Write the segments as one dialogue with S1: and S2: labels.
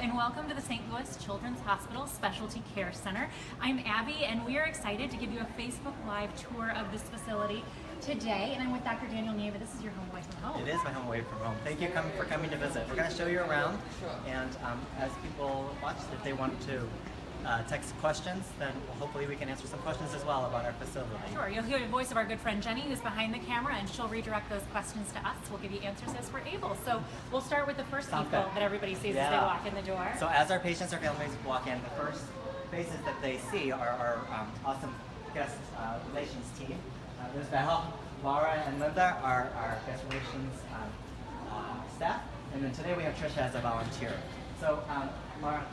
S1: and welcome to the St. Louis Children's Hospital Specialty Care Center. I'm Abby, and we are excited to give you a Facebook Live tour of this facility today. And I'm with Dr. Daniel Neva. This is your home away from home.
S2: It is my home away from home. Thank you for coming to visit. We're going to show you around, and as people watch, if they want to text questions, then hopefully we can answer some questions as well about our facility.
S1: Sure, you'll hear the voice of our good friend Jenny, who's behind the camera, and she'll redirect those questions to us. We'll give you answers as we're able. So we'll start with the first people that everybody sees as they walk in the door.
S2: So as our patients or families walk in, the first faces that they see are our awesome guest relations team. There's Val, Laura, and Linda, our guest relations staff. And then today we have Trisha as a volunteer. So Laura,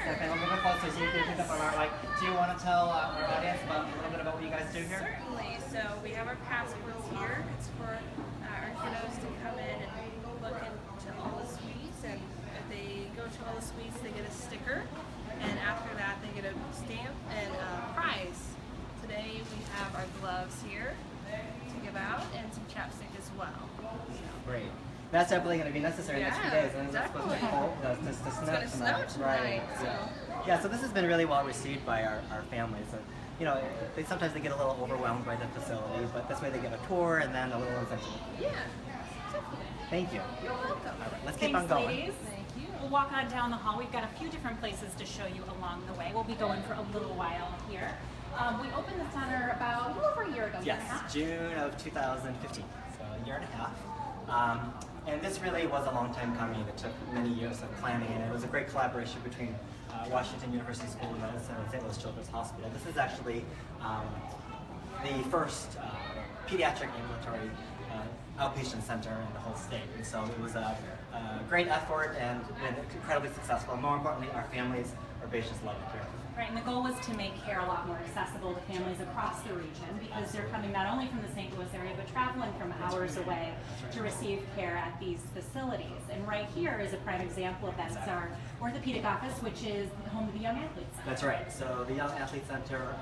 S2: step in a little bit closer so you can pick up on our mic. Do you want to tell our audience a little bit about what you guys do here?
S3: Certainly. So we have our passports here. It's for our kiddos to come in and look into all the suites. And if they go to all the suites, they get a sticker. And after that, they get a stamp and a prize. Today we have our gloves here to give out and some chapstick as well.
S2: Great. That's definitely going to be necessary in the next few days. And it's supposed to be cold, to
S3: It's going to snow tonight.
S2: Right. Yeah, so this has been really well received by our families. So, you know, sometimes they get a little overwhelmed by the facility, but this way they get a tour and then a little incentive.
S3: Yeah, definitely.
S2: Thank you.
S3: You're welcome.
S2: All right, let's keep on going.
S1: Ladies.
S3: Thank you.
S1: We'll walk on down the hall. We've got a few different places to show you along the way. We'll be going for a little while here. We opened the center about a little over a year ago.
S2: Yes, June of 2015, so a year and a half. And this really was a long time coming. It took many years of planning, and it was a great collaboration between Washington University School of Medicine and St. Louis Children's Hospital. This is actually the first pediatric ambulatory outpatient center in the whole state. And so it was a great effort and been incredibly successful. And more importantly, our families, our patients love it here.
S1: Right, and the goal was to make care a lot more accessible to families across the region because they're coming not only from the St. Louis area, but traveling from hours away to receive care at these facilities. And right here is a prime example of that. It's our orthopedic office, which is home to the Young Athletes Center.
S2: That's right. So the Young Athlete Center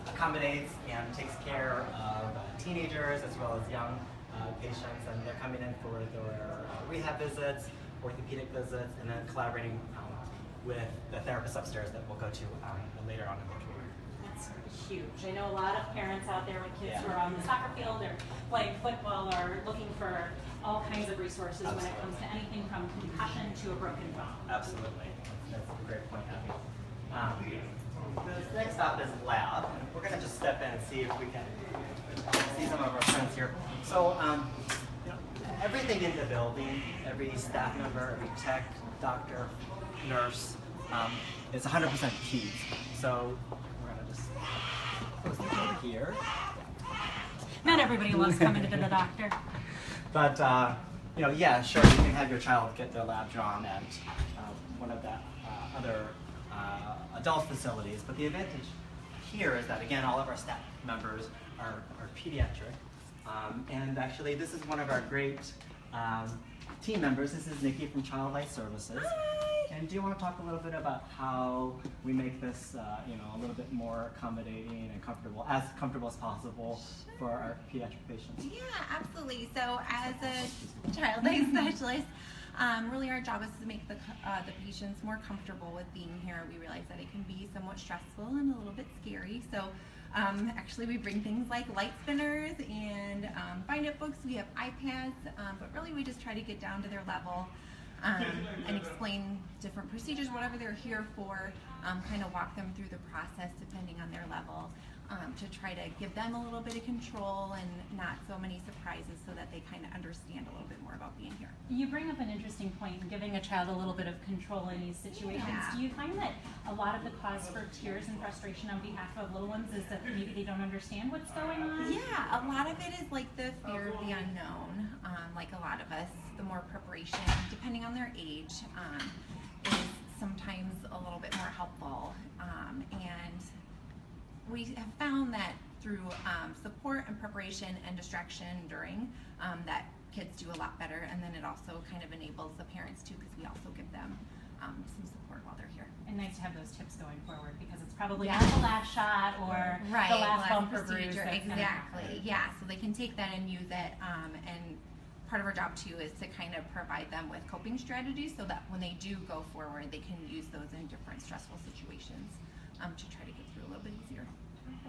S2: accommodates and takes care of teenagers as well as young patients, and they're coming in for their rehab visits, orthopedic visits, and then collaborating with the therapist upstairs that we'll go to later on in the tour.
S1: That's huge. I know a lot of parents out there with kids who are on the soccer field or playing football are looking for all kinds of resources when it comes to anything from concussion to a broken bone.
S2: Absolutely. That's a great point, Abby. The next stop is lab. We're going to just step in and see if we can see some of our friends here. So you know, everything in the building, every staff member, every tech, doctor, nurse, is 100% peds. So we're going to just close this over here.
S1: Not everybody loves coming to the doctor.
S2: But, you know, yeah, sure, you can have your child get their lab drawn at one of the other adult facilities. But the advantage here is that, again, all of our staff members are pediatric. And actually, this is one of our great team members. This is Nikki from Child Life Services.
S3: Hi.
S2: And do you want to talk a little bit about how we make this, you know, a little bit more accommodating and comfortable as possible for our pediatric patients?
S4: Yeah, absolutely. So as a child life specialist, really our job is to make the patients more comfortable with being here. We realize that it can be somewhat stressful and a little bit scary. So actually we bring things like light spinners and find it books. We have iPads, but really we just try to get down to their level and explain different procedures, whatever they're here for, kind of walk them through the process depending on their level, to try to give them a little bit of control and not so many surprises so that they kind of understand a little bit more about being here.
S1: You bring up an interesting point, giving a child a little bit of control in these situations.
S4: Yeah.
S1: Do you find that a lot of the cause for tears and frustration on behalf of little ones is that maybe they don't understand what's going on?
S4: Yeah, a lot of it is like the fear of the unknown. Like a lot of us, the more preparation, depending on their age, is sometimes a little bit more helpful. And we have found that through support and preparation and distraction during, that kids do a lot better, and then it also kind of enables the parents too, because we also give them some support while they're here.
S1: And nice to have those tips going forward because it's probably not the last shot or the last bump or bruise.
S4: Exactly. Yeah, so they can take that and use it and part of our job too is to kind of provide them with coping strategies so that when they do go forward, they can use those in different stressful situations to try to get through a little bit easier.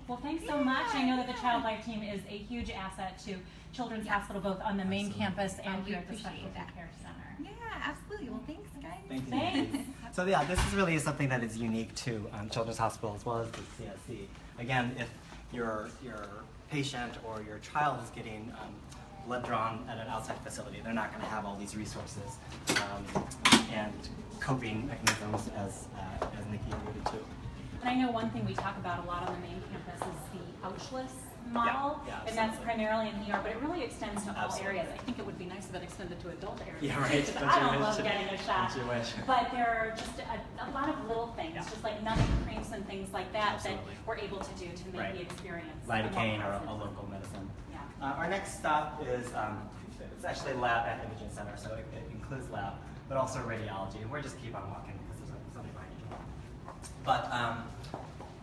S1: Well, thanks so much. I know that the Child Life team is a huge asset to Children's Hospital, both on the main campus and
S4: we
S1: here at the
S4: appreciate
S1: Specialty
S4: that.
S1: Care Center.
S4: Yeah, absolutely. Well, thanks, guys.
S2: Thank you.
S1: Thanks.
S2: So yeah, this is really something that is unique to Children's Hospital as well as the CSC. Again, if your patient or your child is getting blood drawn at an outside facility, they're not going to have all these resources and coping mechanisms as Nikki alluded to.
S1: And I know one thing we talk about a lot on the main campus is the ouchless model,
S2: Yeah,
S1: and that's
S2: absolutely.
S1: primarily in ER, but it really extends to all
S2: Absolutely.
S1: areas. I think it would be nice if it extended to adult areas.
S2: Yeah, right.
S1: Because
S2: Don't
S1: I
S2: you
S1: don't
S2: wish?
S1: love getting a shot.
S2: Don't you wish?
S1: But there are just a lot of little things,
S2: Yeah.
S1: just like numbing creams and things like that,
S2: Absolutely.
S1: that we're able to do to make
S2: Right.
S1: the experience
S2: Lidocaine or a
S1: positive.
S2: local medicine.
S1: Yeah.
S2: Our next stop is it's actually lab at Imaging Center, so it includes lab, but also radiology. And we're just keep on walking because there's something behind you. But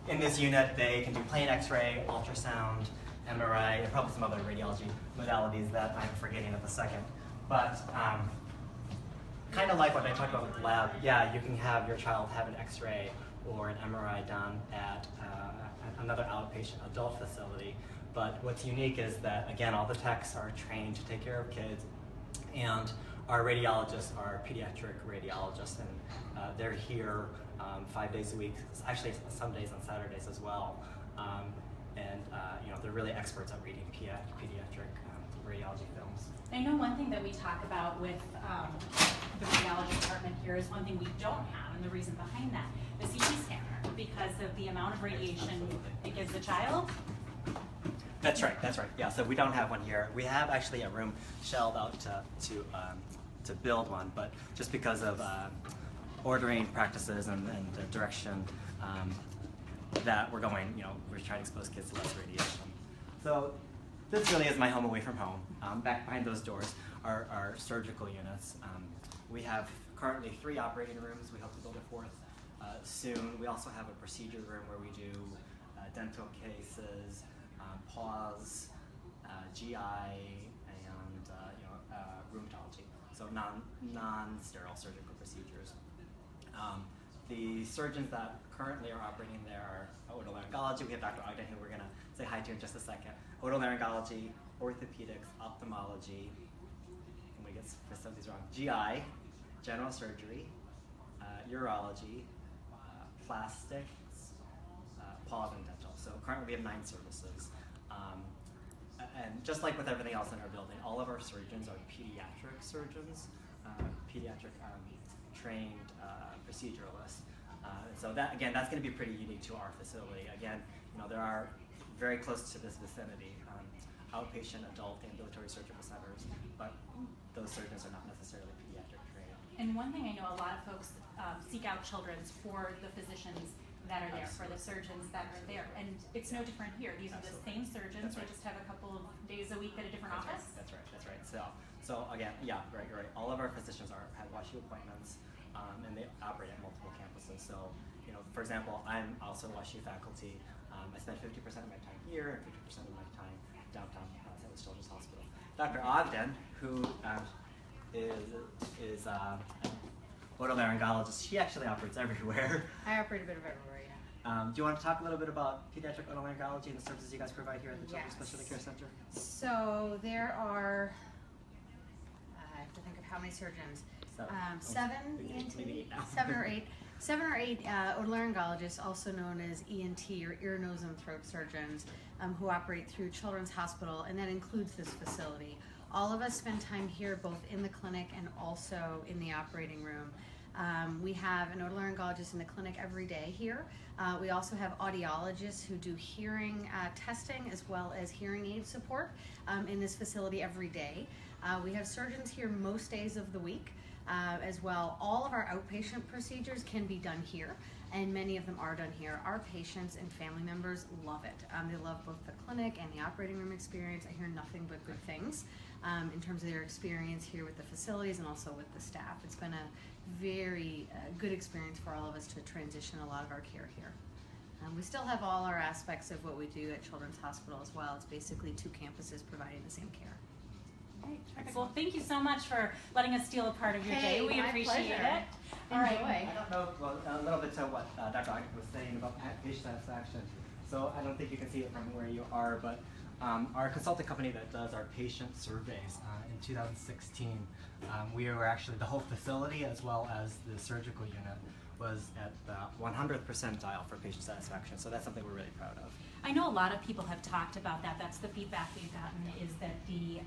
S2: in this unit, they can do plain X-ray, ultrasound, MRI, and probably some other radiology modalities that I'm forgetting at the second. But kind of like what I talked about with the lab, yeah, you can have your child have an X-ray or an MRI done at another outpatient adult facility. But what's unique is that, again, all the techs are trained to take care of kids, and our radiologists are pediatric radiologists, and they're here 5 days a week, actually some days on Saturdays as well. And you know, they're really experts at reading pediatric radiology films.
S1: I know one thing that we talk about with the radiology department here is one thing we don't have, and the reason behind that, the CT scanner, because of the amount of radiation
S2: Absolutely.
S1: it gives the child.
S2: That's right. That's right. Yeah. So we don't have one here. We have actually a room shelled out to build one, but just because of ordering practices and the direction that we're going, you know, we're trying to expose kids to less radiation. So this really is my home away from home. Back behind those doors are our surgical units. We have currently 3 operating rooms. We hope to build a 4th soon. We also have a procedure room where we do dental cases, pause, GI, and rheumatology. So non-sterile surgical procedures. The surgeons that currently are operating there are otolaryngology. We have Dr. Ogden, who we're going to say hi to in just a second. Otolaryngology, orthopedics, ophthalmology, and we get some of these wrong. GI, general surgery, urology, plastics, pause, and dental. So currently we have 9 services. And just like with everything else in our building, all of our surgeons are pediatric surgeons, pediatric trained proceduralists. So that, again, that's going to be pretty unique to our facility. Again, you know, there are very close to this vicinity, outpatient, adult, ambulatory surgical centers, but those surgeons are not necessarily pediatric trained.
S1: And one thing I know a lot of folks seek out children's for the physicians that are there, for the surgeons that are there. And it's no different here. These are the same surgeons,
S2: That's right.
S1: they just have a couple of days a week at a different office.
S2: That's right. That's right. So again, yeah, right. All of our physicians have WashU appointments, and they operate at multiple campuses. So, you know, for example, I'm also WashU faculty. I spend 50% of my time here and 50% of my time downtown St. Louis Children's Hospital. Dr. Ogden, who is otolaryngologist, she actually operates everywhere.
S5: I operate a bit of everywhere, yeah.
S2: Do you want to talk a little bit about pediatric otolaryngology and the services you guys provide here at the Children's
S5: Yes.
S2: Specialty Care Center?
S5: So there are, I have to think of how many surgeons. Seven
S2: maybe
S5: ENT,
S2: 8 now.
S5: 7 or 8 otolaryngologists, also known as ENT or ear, nose, and throat surgeons, who operate through Children's Hospital, and that includes this facility. All of us spend time here, both in the clinic and also in the operating room. We have an otolaryngologist in the clinic every day here. We also have audiologists who do hearing testing as well as hearing aid support in this facility every day. We have surgeons here most days of the week as well. All of our outpatient procedures can be done here, and many of them are done here. Our patients and family members love it. They love both the clinic and the operating room experience. I hear nothing but good things in terms of their experience here with the facilities and also with the staff. It's been a very good experience for all of us to transition a lot of our care here. We still have all our aspects of what we do at Children's Hospital as well. It's basically 2 campuses providing the same care.
S1: Okay, terrific. Well, thank you so much for letting us steal a part of your day. We
S5: my
S1: appreciate
S5: pleasure.
S1: it. All right.
S5: Enjoy.
S2: I don't know, well, a little bit to what Dr. Ogden was saying about patient satisfaction. So I don't think you can see it from where you are, but our consulting company that does our patient surveys in 2016, we were actually, the whole facility as well as the surgical unit was at the 100th percentile for patient satisfaction. So that's something we're really proud of.
S1: I know a lot of people have talked about that. That's the feedback we've gotten, is that the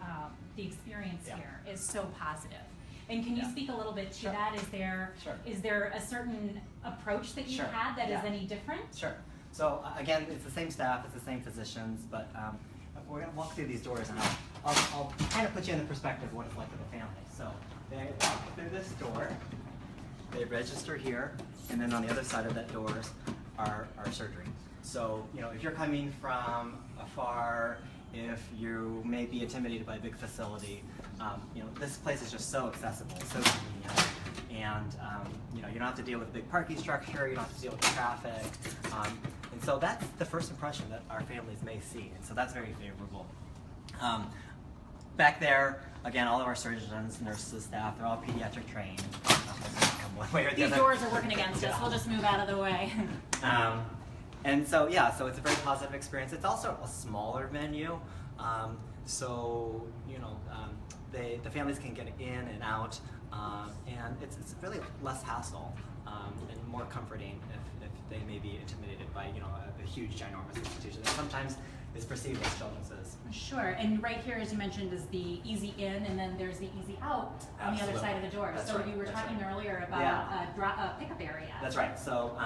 S1: experience here is so positive. And can you speak a little bit to that? Is there a certain approach that you've had that is any different?
S2: Sure. So again, it's the same staff, it's the same physicians, but we're going to walk through these doors, and I'll kind of put you in the perspective of what it's like for the family. So they walk through this door, they register here, and then on the other side of that door are our surgery. So, you know, if you're coming from afar, if you may be intimidated by a big facility, you know, this place is just so accessible, so convenient. And you know, you don't have to deal with a big parking structure, you don't have to deal with the traffic. And so that's the first impression that our families may see, and so that's very favorable. Back there, again, all of our surgeons, nurses, staff, they're all pediatric trained. One way or the
S1: These
S2: other.
S1: doors are working against us. We'll just move out of the way.
S2: And so, yeah, so it's a very positive experience. It's also a smaller venue, so, you know, the families can get in and out, and it's really less hassle and more comforting if they may be intimidated by, you know, a huge, ginormous institution that sometimes is perceived as children's is.
S1: Sure, and right here, as you mentioned, is the easy in, and then there's the easy out on the other side of the door.
S2: That's
S1: so
S2: right.
S1: you were talking earlier about a pickup area.
S2: That's right. So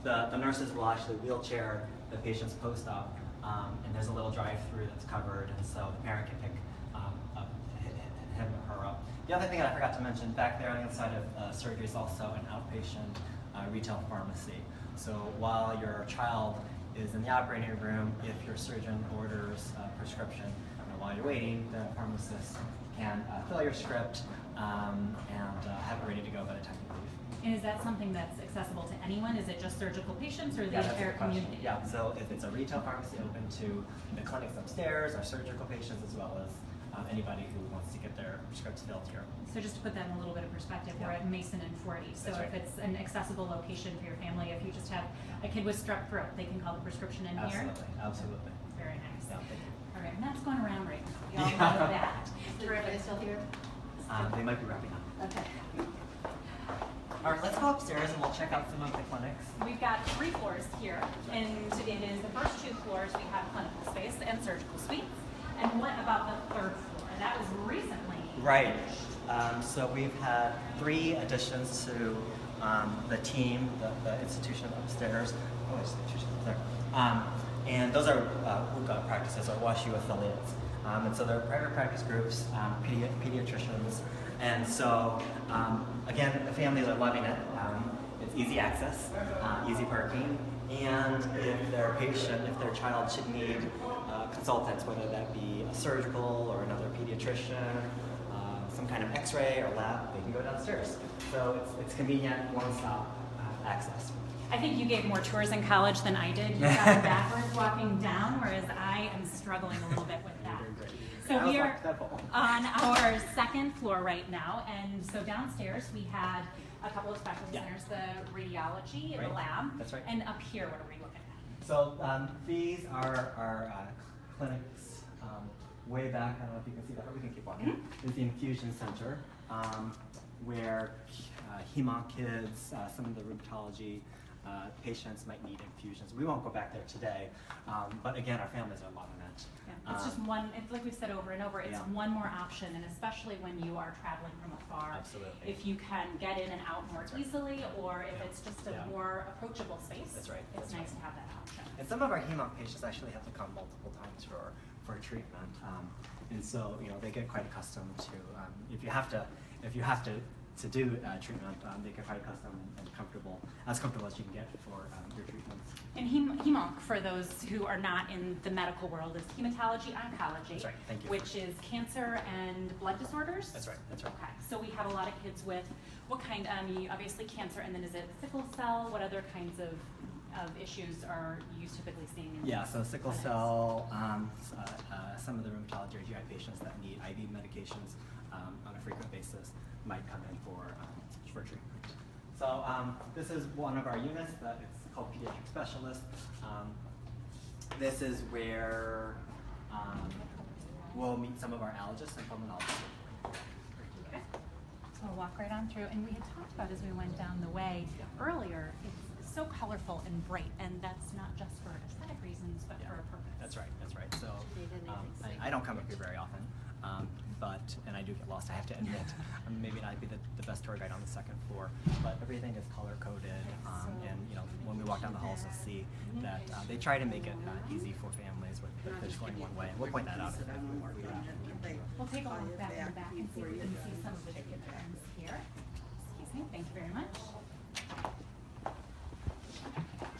S2: the nurses will actually wheelchair the patients post-op, and there's a little drive-through that's covered, and so the parent can pick up him or her up. The other thing that I forgot to mention, back there on the other side of surgery is also an outpatient retail pharmacy. So while your child is in the operating room, if your surgeon orders a prescription, while you're waiting, the pharmacist can fill your script and have it ready to go by the time you leave.
S1: And is that something that's accessible to anyone? Is it just surgical patients or the
S2: That's a
S1: entire
S2: good question.
S1: community?
S2: Yeah, so if it's a retail pharmacy open to the clinics upstairs, our surgical patients, as well as anybody who wants to get their scripts filled here.
S1: So just to put that in a little bit of perspective, we're at Mason and 40. So
S2: That's
S1: if
S2: right.
S1: it's an accessible location for your family, if you just have a kid with strep throat, they can call the prescription in here.
S2: Absolutely.
S1: Very nice.
S2: Yeah, thank you.
S1: All right, and that's going around right now. We all know that. Terrific. Still here?
S2: They might be wrapping up.
S1: Okay.
S2: All right, let's go upstairs and we'll check out some of the clinics.
S1: We've got 3 floors here, and it is the first 2 floors we have clinical space and surgical suites. And what about the 3rd floor? That was recently.
S2: Right. So we've had 3 additions to the team, the institution upstairs. Oh, there's the institution up there. And those are WUCA practices, or WashU affiliates. And so they're private practice groups, pediatricians. And so, again, the families are loving it. It's easy access, easy parking, and if their patient, if their child should need consultants, whether that be a surgical or another pediatrician, some kind of x-ray or lab, they can go downstairs. So it's convenient, one-stop access.
S1: I think you gave more tours in college than I did. You got backwards walking down, whereas I am struggling a little bit with that. So we are on our 2nd floor right now, and so downstairs we had a couple of specialty centers, the radiology, the lab.
S2: That's right.
S1: And up here, what are we looking at?
S2: So these are our clinics way back. I don't know if you can see that, but we can keep walking. Is the infusion center where hemo kids, some of the rheumatology patients might need infusions. We won't go back there today, but again, our families are loving it.
S1: Yeah, it's just one, it's like we've said over and over, it's one more option, and especially when you are traveling from afar.
S2: Absolutely.
S1: If you can get in and out more easily, or if it's just a more approachable space,
S2: That's right.
S1: it's nice to have that option.
S2: And some of our hemo patients actually have to come multiple times for treatment, and so you know they get quite accustomed to if you have to to do treatment, they can find custom and comfortable, as comfortable as you can get for your treatments.
S1: And hemonc, for those who are not in the medical world, is hematology oncology,
S2: That's right, thank you.
S1: which is cancer and blood disorders.
S2: That's right, that's right.
S1: Okay, so we have a lot of kids with what kind? Obviously cancer, and then is it sickle cell? What other kinds of issues are you typically seeing?
S2: Yeah, so sickle cell, some of the rheumatology or GI patients that need IV medications on a frequent basis might come in for treatment. So this is one of our units that it's called pediatric specialist. This is where we'll meet some of our allergists and pulmonologists.
S1: Okay. So we'll walk right on through, and we had talked about as we went down the way earlier, it's so colorful and bright, and that's not just for aesthetic reasons, but for a purpose.
S2: That's right, that's right. So I don't come up here very often, and I do get lost, I have to admit. Maybe not be the best tour guide on the second floor, but everything is color coded, and when we walk down the halls, you'll see that they try to make it easy for families with the fish going one way. And we'll point that out if we mark that.
S1: We'll take a look back in the back and see if we can see some of the different things here. Excuse me, thank you very much.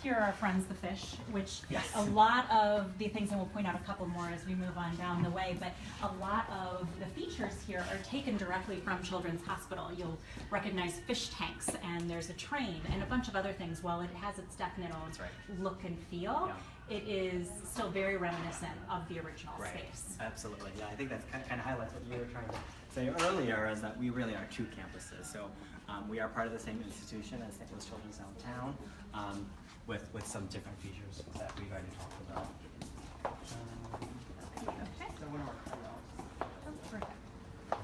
S1: Here are our friends, the fish, which a lot of the things, and we'll point out a couple more as we move on down the way, but a lot of the features here are taken directly from Children's Hospital. You'll recognize fish tanks, and there's a train, and a bunch of other things. While it has its definite own look and feel, it is still very reminiscent of the original space.
S2: Absolutely, yeah, I think that's kind of highlights what you were trying to say earlier, is that we really are two campuses. So we are part of the same institution as St. Louis Children's downtown, with some different features that we've already talked about. So one more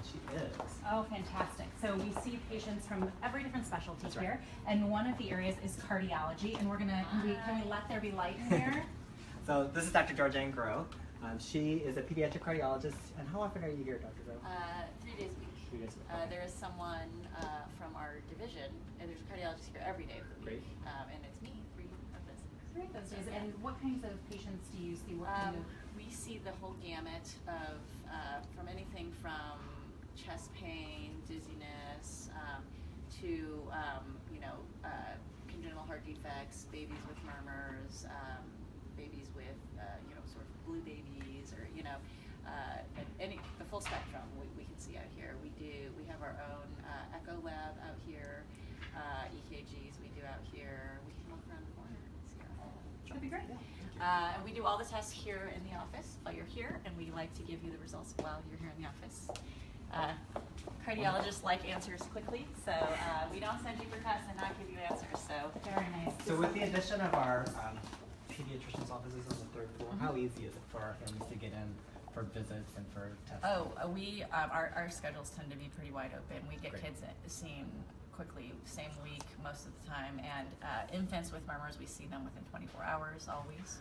S2: She is.
S1: Oh, fantastic. So we see patients from every different specialty here, and one of the areas is cardiology, and we're gonna, can we let there be light in here?
S2: So this is Dr. Georgianne Groh. She is a pediatric cardiologist, and how often are you here, Dr. Groh?
S6: 3 days a week.
S2: 3 days a week.
S6: There is someone from our division, and there's a cardiologist here every day of the week. And it's me, 3 of this.
S1: 3 of those days. And what kinds of patients do you see? What kind of?
S6: We see the whole gamut of from anything from chest pain, dizziness, to congenital heart defects, babies with murmurs, babies with sort of blue babies, or the full spectrum we can see out here. We have our own echo lab out here, EKGs we do out here. We can look around the corner and see our
S1: That'd be great.
S6: and we do all the tests here in the office while you're here, and we like to give you the results while you're here in the office. Cardiologists like answers quickly, so we don't send you for tests and not give you answers. So
S1: Very nice.
S2: So with the addition of our pediatrician's offices on the 3rd floor, how easy is it for our families to get in for visits and for tests?
S7: Our schedules tend to be pretty wide open. We get kids seen quickly, same week most of the time, and infants with murmurs, we see them within 24 hours always.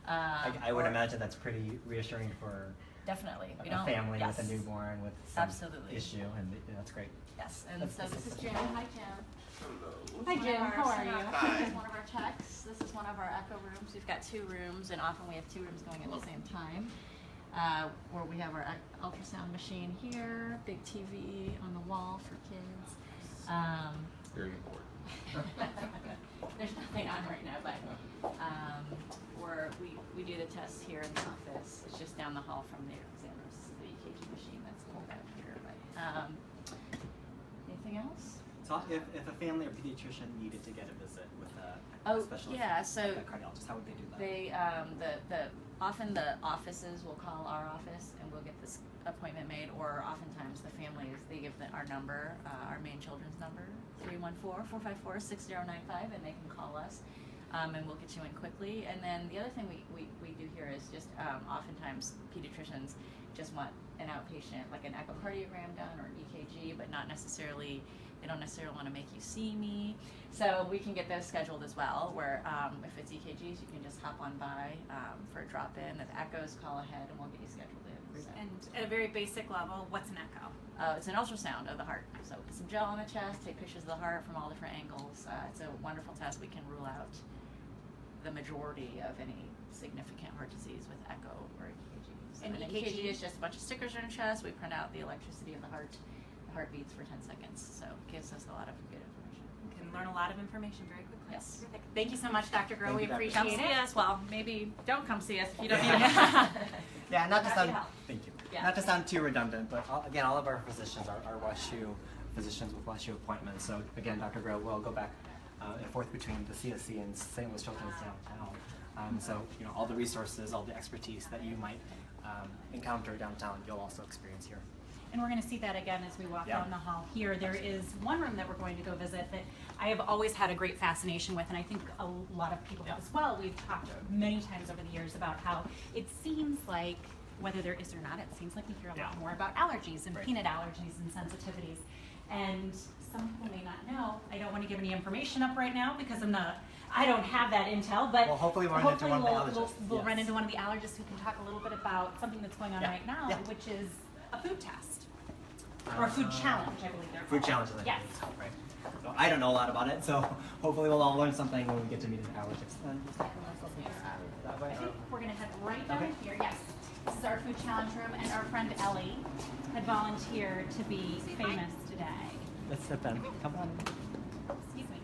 S2: I would imagine that's pretty reassuring for
S7: Definitely.
S2: a family with a newborn with some issue, and that's great.
S6: yes, and so this is Jim. Hi, Jim.
S1: Hi, Jim. How are you?
S6: This is one of our techs. This is one of our echo rooms. We've got 2 rooms, and often we have 2 rooms going at the same time. Where we have our ultrasound machine here, big TV on the wall for kids.
S8: Very important.
S6: There's nothing on right now, but we do the tests here in the office. It's just down the hall from the examiner's, the EKG machine that's pulled out here. But anything else?
S2: So if a family or pediatrician needed to get a visit with a specialist,
S6: so
S2: a cardiologist, how would they do that?
S6: They often the offices will call our office and we'll get this appointment made, or oftentimes the families, they give our number, our main children's number, 314-454-6095, and they can call us, and we'll get you in quickly. And then the other thing we do here is just oftentimes pediatricians just want an outpatient, like an echocardiogram done or an EKG, but not necessarily, they don't necessarily want to make you see me. So we can get those scheduled as well, where if it's EKGs, you can just hop on by for a drop-in. If echoes, call ahead and we'll get you scheduled in. So.
S1: And at a very basic level, what's an echo?
S6: It's an ultrasound of the heart. So put some gel on the chest, take pictures of the heart from all different angles. It's a wonderful test. We can rule out the majority of any significant heart disease with echo or EKG. So
S1: And
S6: an EKG is just a bunch of stickers on your chest. We print out the electricity of the heart heartbeats for 10 seconds. So it gives us a lot of good information.
S1: You can learn a lot of information very quickly.
S6: Yes.
S1: Terrific. Thank you so much, Dr. Groh.
S2: Thank
S1: We
S2: you, Dr.
S1: appreciate
S6: Come
S1: it.
S6: see us. Well, maybe don't come see us if you don't need
S2: Yeah, not to
S1: Happy
S2: sound,
S1: to help.
S2: thank you.
S6: Yeah.
S2: Not to sound too redundant, but again, all of our physicians are WashU physicians with WashU appointments. So again, Dr. Groh will go back and forth between the CSC and St. Louis Children's downtown. So all the resources, all the expertise that you might encounter downtown, you'll also experience here.
S1: And we're going to see that again as we walk
S2: Yeah.
S1: down the hall here. There is one room that we're going to go visit that I have always had a great fascination with, and I think a lot of people have as well. We've talked many times over the years about how it seems like, whether there is or not, it seems like we hear a lot more about allergies and
S2: Right.
S1: peanut allergies and sensitivities. And some people may not know. I don't want to give any information up right now because I don't have that intel, but
S2: Well, hopefully we'll run into one of the allergists.
S1: we'll run
S2: Yes.
S1: into one of the allergists who can talk a little bit about something that's going on
S2: Yeah.
S1: right now,
S2: Yeah.
S1: which is a food test. Or a food challenge, I believe they're
S2: Food
S1: called.
S2: challenges, I
S1: Yes.
S2: think it's called, right? So I don't know a lot about it, so hopefully we'll all learn something when we get to meet an allergist. That way,
S1: I think we're gonna head right down
S2: Okay.
S1: here, yes. This is our food challenge room, and our friend Ellie had volunteered to be famous today.
S2: let's sit then. Come on.
S1: Excuse me.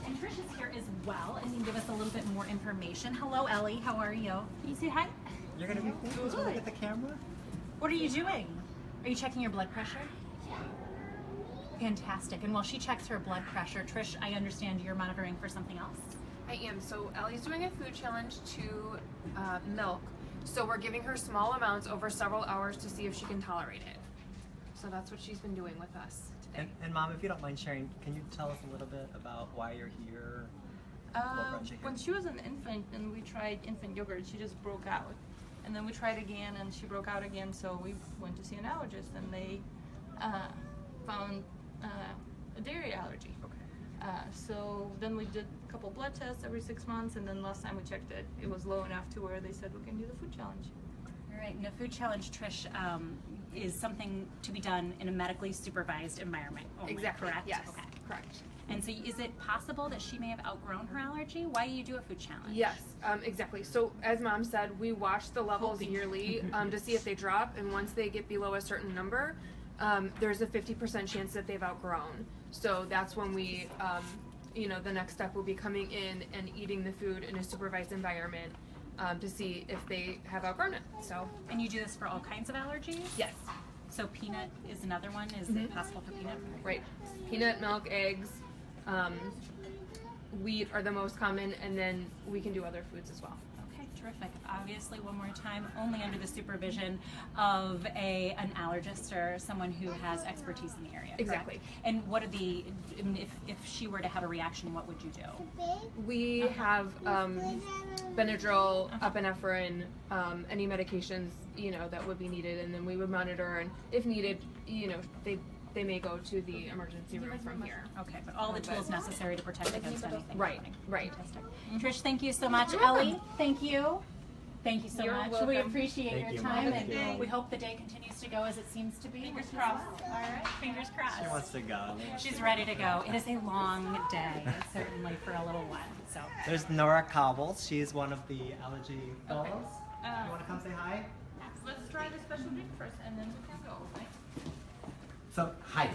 S1: And Trish is here as well, and can give us a little bit more information. Hello, Ellie, how are you? Can you say hi?
S2: You're gonna be famous when I get the camera?
S1: What are you doing? Are you checking your blood pressure? Fantastic. And while she checks her blood pressure, Trish, I understand you're monitoring for something else.
S9: I am. So Ellie's doing a food challenge to milk. So we're giving her small amounts over several hours to see if she can tolerate it. So that's what she's been doing with us today.
S2: And Mom, if you don't mind sharing, can you tell us a little bit about why you're here? What brought you here?
S3: When she was an infant and we tried infant yogurt, she just broke out. And then we tried again and she broke out again, so we went to see an allergist and they found a dairy allergy.
S2: Okay.
S3: So then we did a couple blood tests every 6 months, and then last time we checked it, it was low enough to where they said we can do the food challenge.
S1: All right, and the food challenge, Trish, is something to be done in a medically supervised environment only,
S9: Exactly.
S1: correct?
S9: Yes.
S1: Okay.
S9: Correct.
S1: And so is it possible that she may have outgrown her allergy? Why do you do a food challenge?
S9: Yes, exactly. So as Mom said, we watch the levels
S1: Hoping.
S9: yearly to see if they drop, and once they get below a certain number, there's a 50% chance that they've outgrown. So that's when we, the next step will be coming in and eating the food in a supervised environment to see if they have outgrown it. So
S1: And you do this for all kinds of allergies?
S9: yes,
S1: So peanut is another one? Is it possible for peanut?
S9: right. Peanut, milk, eggs, wheat are the most common, and then we can do other foods as well.
S1: Okay, terrific. Obviously, one more time, only under the supervision of an allergist or someone who has expertise in the area. correct?
S9: Exactly.
S1: And what are if she were to have a reaction, what would you do?
S9: We have Benadryl, epinephrine, any medications that would be needed, and then we would monitor. And if needed, they may go to the emergency room from here.
S1: Okay, but all the tools necessary to protect against anything.
S9: Right,
S1: happening.
S9: right.
S1: Fantastic. Trish, thank you so much. Ellie, thank you. Thank you so
S9: You're
S1: much.
S9: welcome.
S1: We appreciate
S2: Thank
S1: your
S2: you,
S1: time,
S2: Mom.
S1: and
S2: Thank you.
S1: we hope the day continues to go as it seems to be.
S3: Fingers crossed.
S1: All right, fingers crossed.
S2: She wants to go.
S1: She's ready to go. It is a long day, certainly for a little one. So,
S2: There's Nora Cobble. She's one of the allergy fellows. You want to come say hi?
S3: Let's try the special drink first, and then we can go, right?
S2: So, hi.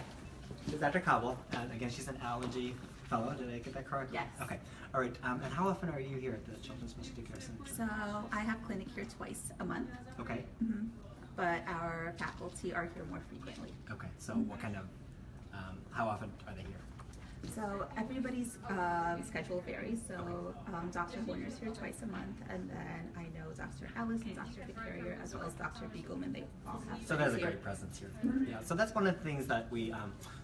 S2: This is Dr. Cobble. And again, she's an allergy fellow. Did I get that correct?
S4: Yes.
S2: Okay. All right. And how often are you here at the Children's Specialty Care Center?
S10: So I have clinic here twice a month,
S2: Okay.
S10: but our faculty are here more frequently.
S2: Okay. So, what kind of, how often are they here?
S10: So everybody's schedule varies. So Dr. Horner's here twice a month, and then I know Dr. Ellis and Dr. Vicarier, as well as Dr. Beagleman. They all have.
S2: So there's a
S10: clinics here.
S2: great presence here. Yeah. So that's one of the things that we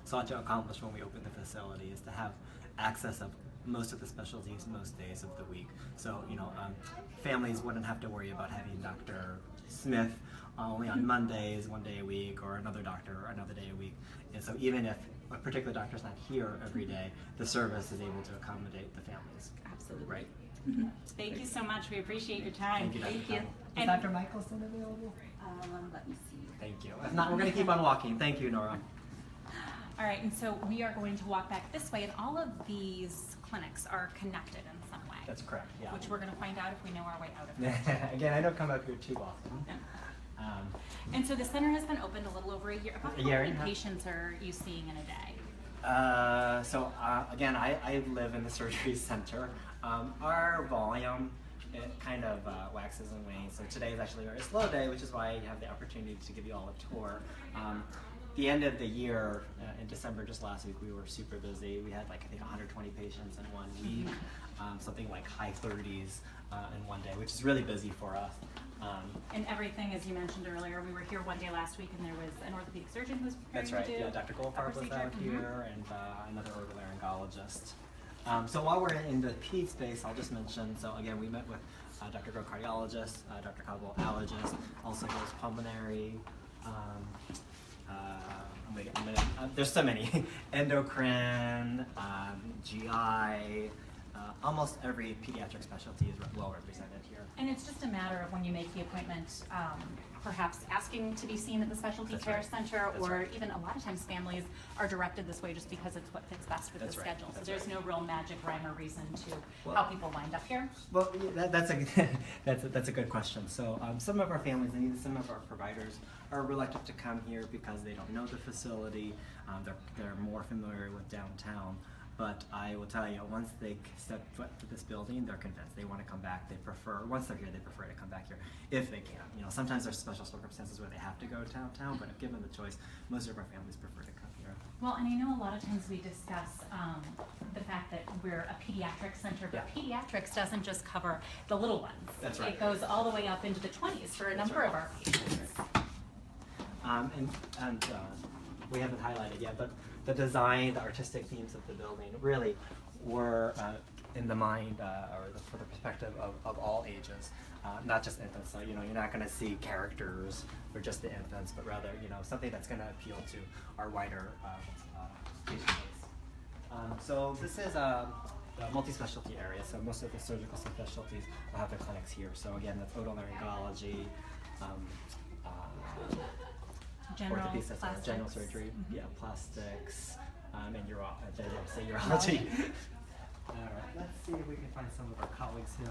S2: sought to accomplish when we opened the facility is to have access of most of the specialties most days of the week. So families wouldn't have to worry about having Dr. Smith only on Mondays, one day a week, or another doctor another day a week. And so even if a particular doctor's not here every day, the service is able to accommodate the families.
S10: Absolutely.
S2: Right.
S1: thank you so much. We appreciate your time.
S2: Thank you, Dr.
S10: Thank you.
S2: Cobble. Is
S1: And-
S2: Dr. Michelson available?
S10: Let me see.
S2: Thank you. If not, we're going to keep on walking. Thank you, Nora.
S1: All right, and so we are going to walk back this way, and all of these clinics are connected in some way.
S2: That's correct. Yeah.
S1: Which we're going to find out if we know our way out of it.
S2: Again, I don't come up here too often.
S1: And so the center has been opened a little over a year. About
S2: A
S1: how
S2: year
S1: many
S2: and a half.
S1: patients are you seeing in a day?
S2: Again, I live in the surgery center. Our volume, it kind of waxes and wanes. So today is actually a very slow day, which is why I have the opportunity to give you all a tour. The end of the year, in December, just last week, we were super busy. We had like, I think 120 patients in 1 week, something like high 30s in one day, which is really busy for us.
S1: And everything, as you mentioned earlier, we were here one day last week and there was an orthopedic surgeon who was preparing
S2: That's right,
S1: to do
S2: yeah, Dr.
S1: a
S2: Goldfarb was
S1: procedure.
S2: out here, and another otolaryngologist. So while we're in the ped space, I'll just mention, so again, we met with Dr. Go cardiologist, Dr. Cobble allergist, also goes pulmonary, there's so many, endocrine, GI, almost every pediatric specialty is well represented here.
S1: And it's just a matter of when you make the appointment, perhaps asking to be seen at the specialty
S2: That's
S1: care
S2: right.
S1: center,
S2: That's
S1: or
S2: right.
S1: even a lot of times families are directed this way just because it's what fits best with
S2: That's
S1: the
S2: right.
S1: schedule. So
S2: That's
S1: there's
S2: right.
S1: no real magic rhyme or reason to
S2: Well-
S1: how people wind up here.
S2: Well, that's a good question. So some of our families and even some of our providers are reluctant to come here because they don't know the facility. They're more familiar with downtown. But I will tell you, once they step foot to this building, they're convinced. They want to come back. They prefer, once they're here, they prefer to come back here if they can. You know, sometimes there's special circumstances where they have to go downtown, but if given the choice, most of our families prefer to come here.
S1: Well, and I know a lot of times we discuss the fact that we're a pediatric center, but
S2: Yeah.
S1: pediatrics doesn't just cover the little ones.
S2: That's right.
S1: It goes all the way up into the 20s for a
S2: That's
S1: number
S2: right.
S1: of our patients.
S2: We haven't highlighted yet, but the design, the artistic themes of the building really were in the mind for the perspective of all ages, not just infants. So, you know, you're not going to see characters for just the infants, but rather, you know, something that's going to appeal to our wider patient base. So this is a multi-specialty area, so most of the surgical specialties will have their clinics here. So again, that's otolaryngology,
S1: General,
S2: orthopedics, that's
S1: plastics.
S2: general surgery,
S1: Mhm.
S2: yeah, plastics, and urology. All right, let's see if we can find some of our colleagues here.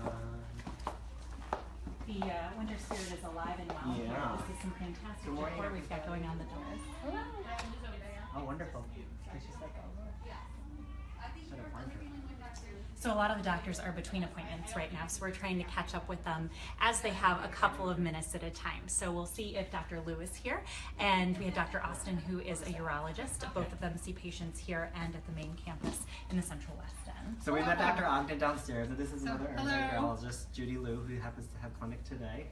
S1: The winter spirit is alive and well.
S2: Yeah.
S1: This is some fantastic
S2: Good morning,
S1: decor we've got going on the doors.
S2: Oh, wonderful. Did she step over? Should have find her.
S1: So a lot of the doctors are between appointments right now, so we're trying to catch up with them as they have a couple of minutes at a time. So we'll see if Dr. Lou is here, and we have Dr. Austin, who is a urologist. Both of them see patients here and at the main campus in the Central West End.
S2: So we met Dr. Ogden downstairs, and this is another
S5: hello.
S2: urologist, Judy Liu, who happens to have clinic today.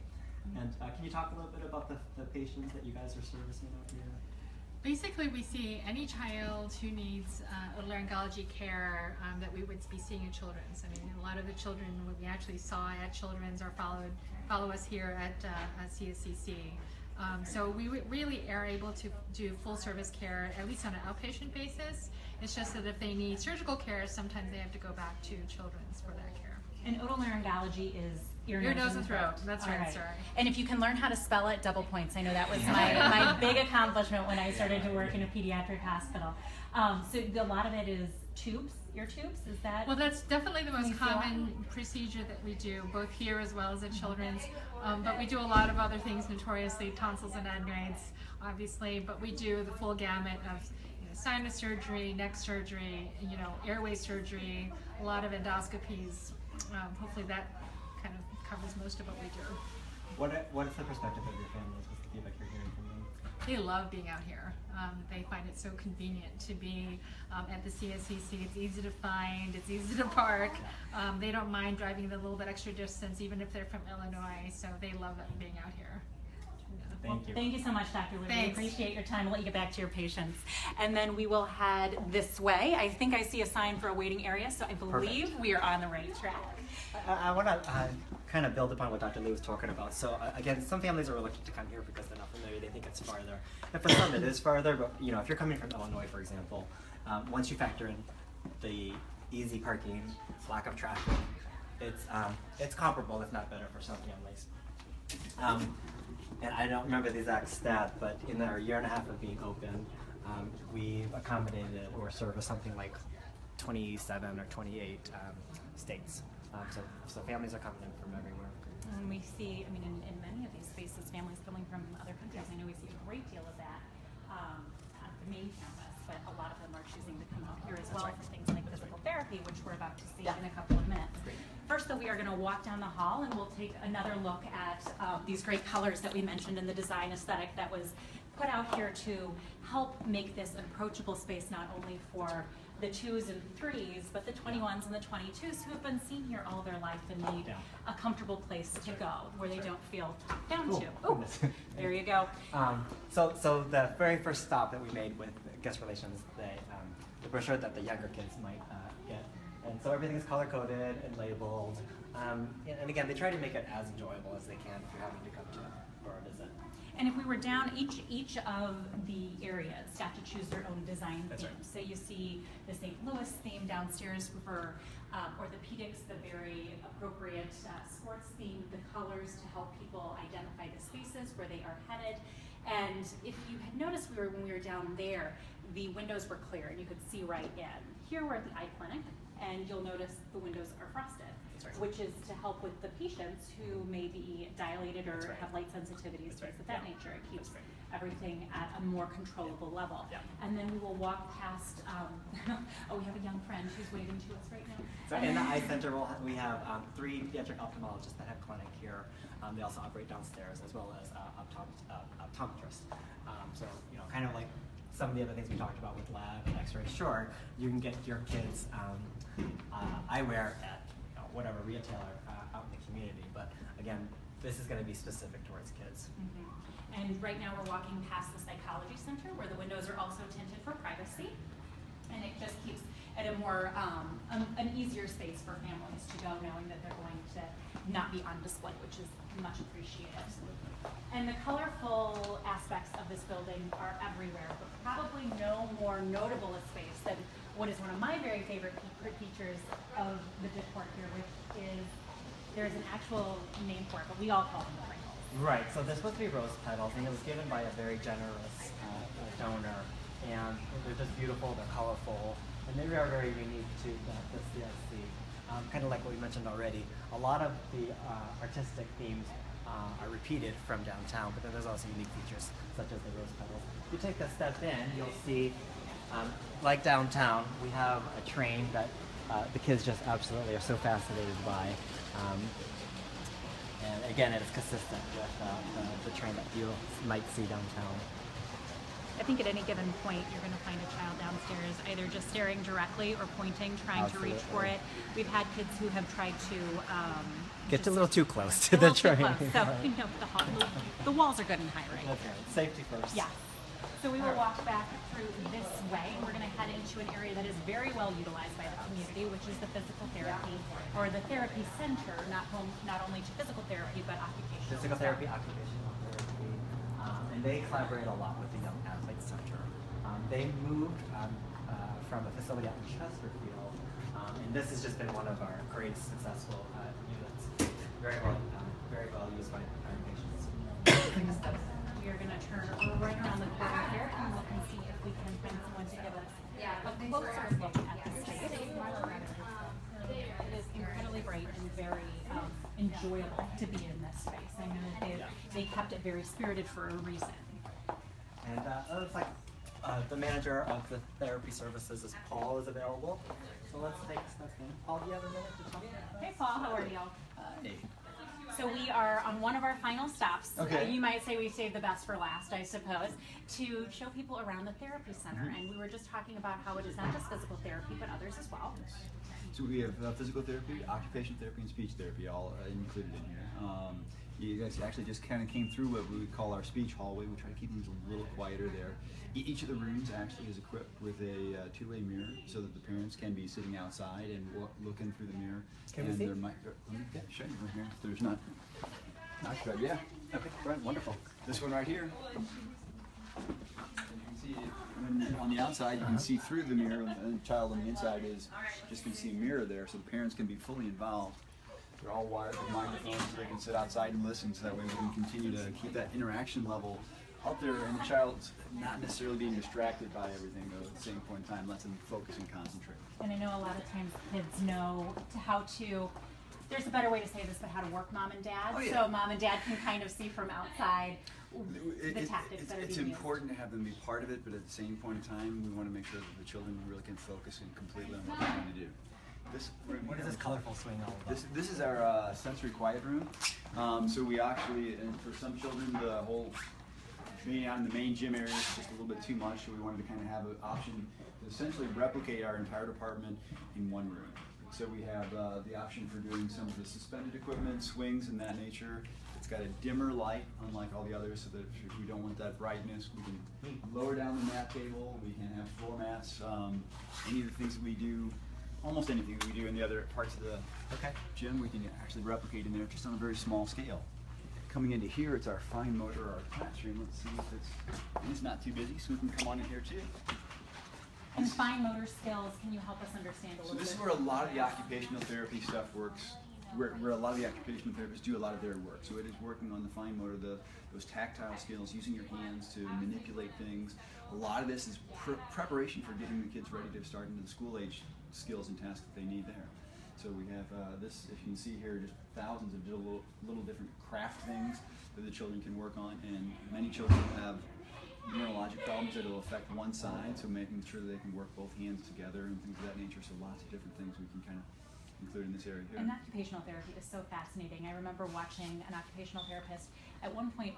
S2: And can you talk a little bit about the patients that you guys are servicing out here?
S11: Basically, we see any child who needs otolaryngology care that we would be seeing in children's. I mean, a lot of the children we actually saw at children's or follow us here at CSCC. So we really are able to do full service care, at least on an outpatient basis. It's just that if they need surgical care, sometimes they have to go back to children's for that care.
S1: And otolaryngology is ear,
S11: Nose, and throat. That's
S1: All
S11: right, sorry.
S1: And if you can learn how to spell it, double points. I know that was my big accomplishment when I started to work in a pediatric hospital. So a lot of it is tubes, ear tubes, is that?
S11: Well, that's definitely the
S1: Can
S11: most
S1: you feel
S11: common procedure that we do, both here as well as at children's. But we do a lot of other things, notoriously tonsils and adenoids, obviously. But we do the full gamut of sinus surgery, neck surgery, airway surgery, a lot of endoscopies. Hopefully that kind of covers most of what we do.
S2: What is the perspective of your families? What's the feedback you're hearing from them?
S11: They love being out here. They find it so convenient to be at the CSCC. It's easy to find, it's easy to park. They don't mind driving the little bit extra distance, even if they're from Illinois, so they love being out here.
S2: Thank you.
S1: Thank you so much, Dr. Lou. We
S11: Thanks.
S1: appreciate your time. We'll let you get back to your patients. And then we will head this way. I think I see a sign for a waiting area, so I believe
S2: Perfect.
S1: we are on the right track.
S2: I want to kind of build upon what Dr. Liu was talking about. So again, some families are reluctant to come here because they're not familiar. They think it's farther. And for some, it is farther. But if you're coming from Illinois, for example, once you factor in the easy parking, lack of traffic, it's comparable, if not better, for some families. And I don't remember the exact stat, but in our year and a half of being open, we've accommodated or serviced something like 27 or 28 states. So families are coming in from everywhere.
S1: And we see, I mean, in many of these spaces, families coming from other countries, I know we see a great deal of that at the main campus, but a lot of them are choosing to come out here as well for things like physical therapy, which we're about to see in a couple of minutes. First, though, we are going to walk down the hall and we'll take another look at these great colors that we mentioned in the design aesthetic that was put out here to help make this an approachable space not only for the 2s and 3s, but the 21s and the 22s who have been seen here all their life and need a comfortable place to go where they don't feel talked down to. Oh, there you go.
S2: So the very first stop that we made with guest relations, the brochure that the younger kids might get. And so everything is color-coded and labeled. And again, they try to make it as enjoyable as they can if you're having to come to for a visit.
S1: And if we were down, each of the areas got to choose their own design theme. So you see the St. Louis theme downstairs for orthopedics, the very appropriate sports theme, the colors to help people identify the spaces where they are headed. And if you had noticed when we were down there, the windows were clear and you could see right in. Here we're at the eye clinic, and you'll notice the windows are frosted, which is to help with the patients who may be dilated or have light sensitivities, things of that nature. It keeps everything at a more controllable level. And then we will walk past, oh, we have a young friend who's waving to us right now.
S2: So in the eye center, we have 3 pediatric ophthalmologists that have clinic here. They also operate downstairs, as well as optometrists. So, you know, kind of like some of the other things we talked about with lab and x-ray. Sure, you can get your kids eyewear at whatever retailer out in the community, but again, this is going to be specific towards kids.
S1: And right now we're walking past the psychology center where the windows are also tinted for privacy, and it just keeps it a more an easier space for families to go knowing that they're going to not be on display, which is much appreciated. And the colorful aspects of this building are everywhere, but probably no more notable a space than what is one of my very favorite features of the decor here, which is, there's an actual name for it, but we all call them Pringles.
S2: Right, so they're supposed to be rose petals, and it was given by a very generous donor, and they're just beautiful, they're colorful, and they are very unique to the CSC. Kind of like what we mentioned already, a lot of the artistic themes are repeated from downtown, but then there's also unique features, such as the rose petals. If you take a step in, you'll see, like downtown, we have a train that the kids just absolutely are so fascinated by. And again, it is consistent with the train that you might see downtown.
S1: I think at any given point, you're going to find a child downstairs either just staring directly or pointing, trying to reach for it. We've had kids who have tried to
S2: get a little too close to the train.
S1: So, you know, the walls are good and high, right?
S2: That's right. Safety first.
S1: Yeah. So we will walk back through this way, and we're going to head into an area that is very well utilized by the community, which is the physical therapy, or the therapy center, not only to physical therapy, but occupational.
S2: Physical therapy, occupational therapy, and they collaborate a lot with the Young Athletes Center. They moved from a facility out in Chesterfield, and this has just been one of our greatest successful units. Very well used by our patients.
S1: We are going to turn right around the corner here and look and see if we can find someone to give us a closer look at the space. It is incredibly bright and very enjoyable to be in this space. I know that they kept it very spirited for a reason.
S2: And it looks like the manager of the therapy services is Paul is available. So let's take a step in. Paul, do you have a minute to talk?
S1: Hey Paul, how are you?
S2: Hey.
S1: So we are on one of our final stops.
S2: Okay.
S1: You might say we saved the best for last, I suppose, to show people around the therapy center. And we were just talking about how it is not just physical therapy, but others as well.
S12: So we have physical therapy, occupational therapy, and speech therapy all included in here. You guys actually just kind of came through what we would call our speech hallway. We try to keep things a little quieter there. Each of the rooms actually is equipped with a two-way mirror so that the parents can be sitting outside and looking through the mirror.
S2: Can we see?
S12: Let me show you right here. If there's not good, yeah. Okay, right, wonderful. This one right here. See, on the outside, you can see through the mirror, and the child on the inside is just going to see a mirror there, so the parents can be fully involved. They're all wired with microphones, so they can sit outside and listen, so that way we can continue to keep that interaction level up there, and the child's not necessarily being distracted by everything, though at the same point in time, lets them focus and concentrate.
S1: And I know a lot of times kids know how to there's a better way to say this, but how to work mom and dad.
S12: Oh, yeah.
S1: So mom and dad can kind of see from outside the tactics that are
S12: It's
S1: being
S12: important to have them be part of it, but at the same point in time, we want to make sure that the children really can focus in completely on what they're trying to do.
S2: What is this colorful swing all about?
S12: This is our sensory quiet room. So we actually, and for some children, the whole being out in the main gym area is just a little bit too much, so we wanted to kind of have an option to essentially replicate our entire department in one room. So we have the option for doing some of the suspended equipment, swings and that nature. It's got a dimmer light, unlike all the others, so that if we don't want that brightness, we can lower down the mat table, we can have floor mats, any of the things that we do, almost anything that we do in the other parts of the gym, we can actually replicate in there just on a very small scale. Coming into here, it's our fine motor, our classroom. Let's see if it's not too busy, so we can come on in here too.
S1: And fine motor skills, can you help us understand a little bit?
S12: So this is where a lot of the occupational therapy stuff works, where a lot of the occupational therapists do a lot of their work. So it is working on the fine motor, those tactile skills, using your hands to manipulate things. A lot of this is preparation for getting the kids ready to start into the school age skills and tasks that they need there. So we have this, if you can see here, just thousands of little different craft things that the children can work on, and many children have neurologic problems that will affect one side, so making sure that they can work both hands together and things of that nature. So lots of different things we can kind of include in this area here.
S1: And occupational therapy is so fascinating. I remember watching an occupational therapist at one point.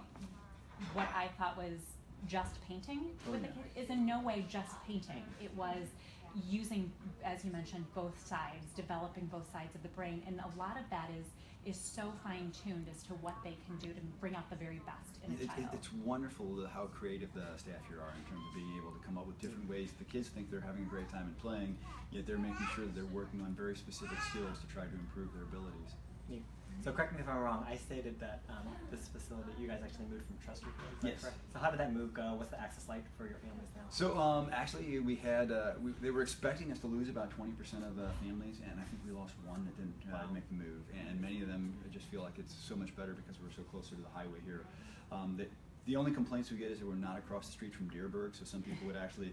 S1: What I thought was just painting with the kids is in no way just painting. It was using, as you mentioned, both sides, developing both sides of the brain, and a lot of that is so fine-tuned as to what they can do to bring out the very best in a child.
S12: It's wonderful how creative the staff here are in terms of being able to come up with different ways. The kids think they're having a great time and playing, yet they're making sure that they're working on very specific skills to try to improve their abilities.
S2: So correct me if I'm wrong, I stated that this facility, you guys actually moved from Chester. Is that
S12: Yes.
S2: correct? So how did that move go? What's the access like for your families now?
S12: So actually we had, they were expecting us to lose about 20% of the families, and I think we lost one that didn't make the move. And many of them just feel like it's so much better because we're so closer to the highway here. The only complaints we get is that we're not across the street from Deerberg, so some people would actually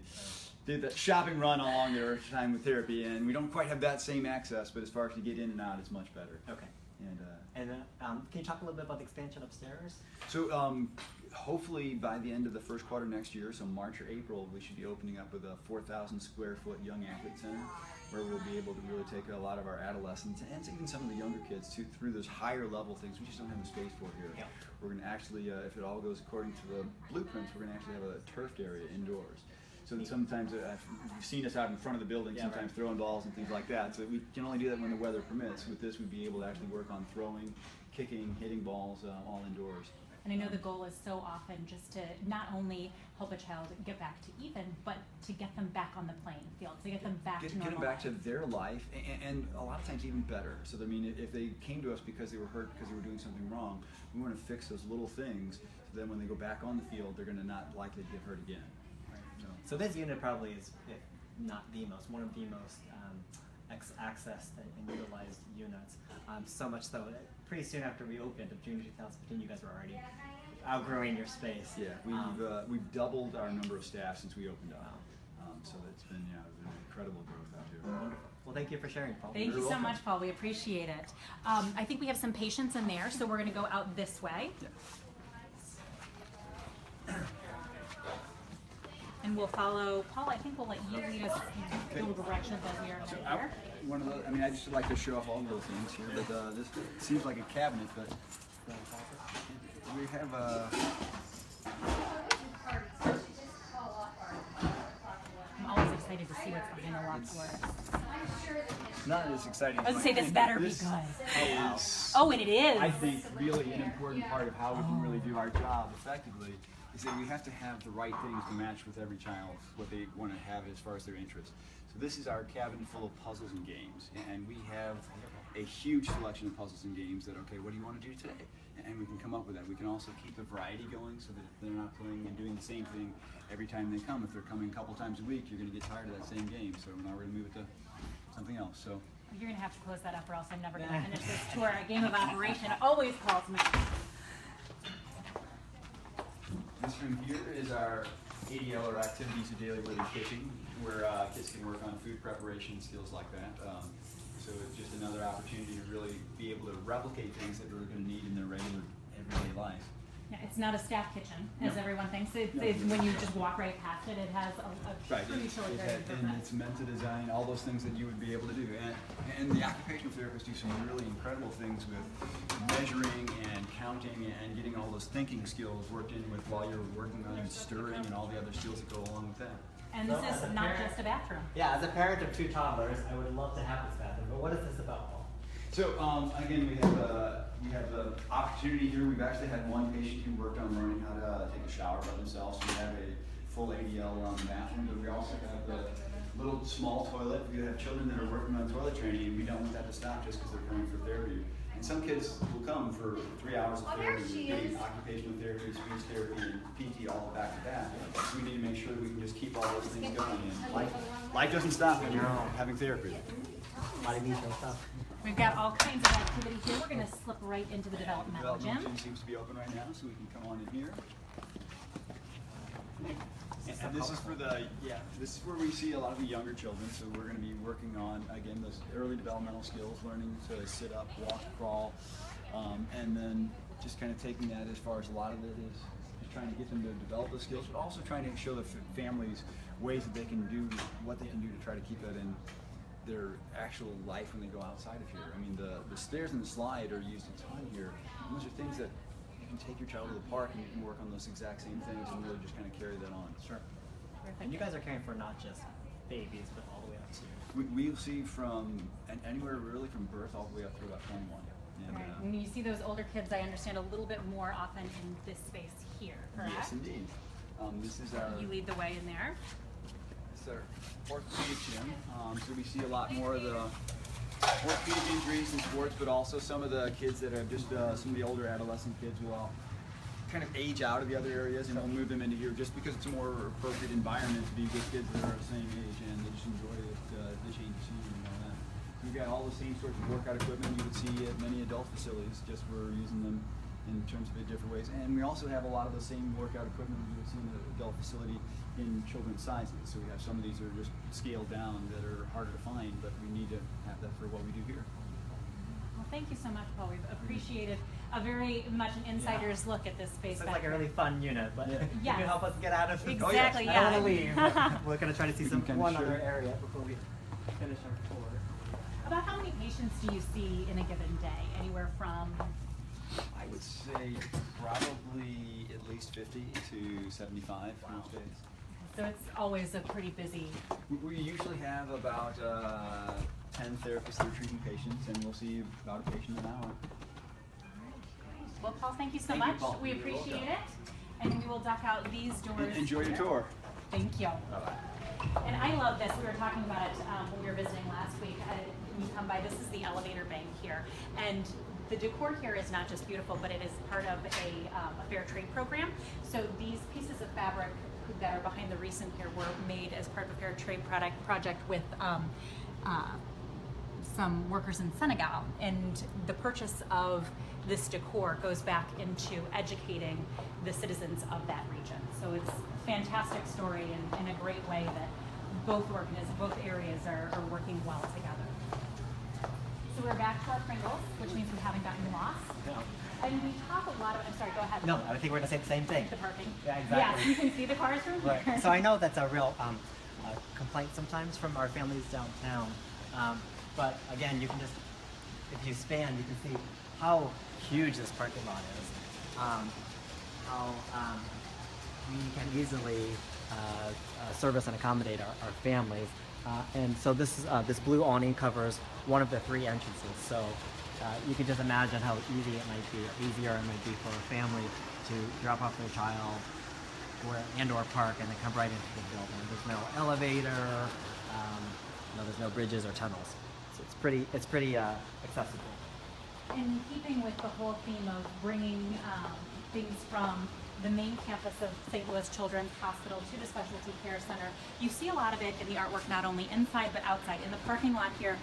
S12: do that shopping run along their time with therapy, and we don't quite have that same access, but as far as to get in and out, it's much better.
S2: Okay.
S12: And
S2: can you talk a little bit about the expansion upstairs?
S12: So hopefully by the end of the first quarter next year, so March or April, we should be opening up with a 4,000 square foot young athlete center, where we'll be able to really take a lot of our adolescents and even some of the younger kids through those higher level things we just don't have the space for here.
S2: Yeah.
S12: We're going to actually, if it all goes according to the blueprints, we're going to actually have a turfed area indoors. So that sometimes you've seen us out in front of the building, sometimes throwing balls and things like that. So we can only do that when the weather permits. With this, we'd be able to actually work on throwing, kicking, hitting balls all indoors.
S1: And I know the goal is so often just to not only help a child get back to even, but to get them back on the playing field, to get them back to normal.
S12: Get them back to their life, and a lot of times even better. So I mean, if they came to us because they were hurt, because they were doing something wrong, we want to fix those little things, so then when they go back on the field, they're going to not likely to get hurt again.
S2: So this unit probably is, if not the most, one of the most accessed and utilized units. So much so that pretty soon after we opened, of June 2015, you guys were already outgrowing your space.
S12: Yeah, we've doubled our number of staff since we opened up. So it's been an incredible growth out here.
S2: Wonderful. Well, thank you for sharing, Paul.
S1: Thank you so much, Paul. We appreciate it. I think we have some patients in there, so we're going to go out this way.
S12: Yeah.
S1: And we'll follow, Paul, I think we'll let you lead us in the directions as we are here.
S12: I just like to show off all of those things here, but this seems like a cabinet, but we have
S1: I'm always excited to see what's behind the locked doors.
S12: not as exciting.
S1: I was going to say, this better be good. Oh, and it is.
S12: I think really an important part of how we can really do our job effectively is that we have to have the right things to match with every child, what they want to have as far as their interests. So this is our cabinet full of puzzles and games, and we have a huge selection of puzzles and games that, okay, what do you want to do today? And we can come up with that. We can also keep the variety going so that they're not playing and doing the same thing every time they come. If they're coming a couple times a week, you're going to get tired of that same game, so now we're going to move it to something else. So
S1: you're going to have to close that up or else I'm never going to finish this tour. A game of operation always calls me.
S12: This room here is our ADL, or Activities of Daily Living Kitchen, where kids can work on food preparation, skills like that. So it's just another opportunity to really be able to replicate things that we're going to need in their regular everyday life.
S1: Yeah, it's not a staff kitchen, as
S12: No.
S1: everyone thinks. It's,
S12: No.
S1: when you just walk right past it, it has a
S12: Right,
S1: truly
S12: and
S1: purpose.
S12: it's meant to design all those things that you would be able to do. And the occupational therapists do some really incredible things with measuring and counting and getting all those thinking skills worked in with while you're working on stirring and all the other skills that go along with that.
S1: And
S2: So
S1: this
S2: as
S1: is
S2: a
S1: not
S2: parent-
S1: just a bathroom.
S2: Yeah, as a parent of 2 toddlers, I would love to have this bathroom, but what is this about, Paul?
S12: So again, we have the opportunity here. We've actually had one patient who worked on learning how to take a shower by themselves. So we have a full ADL bathroom, but we also have the little small toilet. We have children that are working on toilet training, and we don't want that to stop just because they're coming for therapy. And some kids will come for 3 hours of therapy, getting occupational therapy, speech therapy, and PT all back to back. So we need to make sure that we can just keep all those things going. And life doesn't stop when you're having therapy.
S2: A lot of neat stuff.
S1: We've got all kinds of activity here. We're going to slip right into the developmental gym.
S12: Developmental gym seems to be open right now, so we can come on in here. And this is for this is where we see a lot of the younger children, so we're going to be working on, again, those early developmental skills, learning to sit up, walk, crawl, and then just kind of taking that as far as a lot of it is trying to get them to develop those skills, but also trying to show the families ways that they can do what they can do to try to keep that in their actual life when they go outside of here. I mean, the stairs and the slide are used a ton here. And those are things that you can take your child to the park and you can work on those exact same things and really just kind of carry that on.
S2: Sure. And you guys are caring for not just babies, but all the way up to...
S12: We'll see from anywhere really from birth all the way up to about 21. And,
S1: Right. When you see those older kids, I understand a little bit more often in this space here, correct?
S12: yes, indeed. This is our...
S1: You lead the way in there.
S12: It's our orthopedic gym. So we see a lot more of the orthopedic injuries in sports, but also some of the kids that are just some of the older adolescent kids will all kind of age out of the other areas, and we'll move them into here just because it's a more appropriate environment to be with kids that are the same age and they just enjoy the change of scenery and all that. We've got all the same sorts of workout equipment you would see at many adult facilities, just we're using them in terms of different ways. And we also have a lot of the same workout equipment you would see in the adult facility in children's sizes. So we have some of these that are just scaled down that are harder to find, but we need to have that for what we do here.
S1: Well, thank you so much, Paul. We've appreciated a very much an insider's look at this space.
S2: So it's like a really fun unit, but you
S1: Yes.
S2: can help us get out of it.
S1: Exactly,
S2: I don't want to
S1: yeah.
S2: leave. We're going to try to see one other area before we finish our tour.
S1: About how many patients do you see in a given day? Anywhere from...
S12: I would say probably at least 50 to 75 most days.
S1: So it's always a pretty busy...
S12: We usually have about 10 therapists that are treating patients, and we'll see about a patient an hour.
S1: Well, Paul, thank you so
S2: Thank you,
S1: much.
S2: Paul.
S1: We
S2: You're
S1: appreciate
S2: welcome.
S1: it. And we will duck out these doors.
S12: Enjoy your tour.
S1: Thank you.
S12: Bye-bye.
S1: And I love this. We were talking about it when we were visiting last week. When you come by, this is the elevator bank here. And the decor here is not just beautiful, but it is part of a fair trade program. So these pieces of fabric that are behind the recent here were made as part of a fair trade project with some workers in Senegal. And the purchase of this decor goes back into educating the citizens of that region. So it's a fantastic story and in a great way that both areas are working well together. So we're back to our Pringles, which means we haven't gotten lost.
S2: No.
S1: And we talk a lot of, I'm sorry, go ahead.
S2: No, I think we're going to say the same thing.
S1: The parking.
S2: Yeah, exactly.
S1: Yes, you can see the cars from here.
S2: Right. So I know that's a real complaint sometimes from our families downtown. But again, you can just, if you span, you can see how huge this parking lot is. How we can easily service and accommodate our families. And so this blue awning covers one of the 3 entrances. So you can just imagine how easier it might be for a family to drop off their child or park and then come right into the building. There's no elevator, there's no bridges or tunnels. So it's pretty accessible.
S1: In keeping with the whole theme of bringing things from the main campus of St. Louis Children's Hospital to the Specialty Care Center, you see a lot of it in the artwork not only inside but outside. In the parking lot here,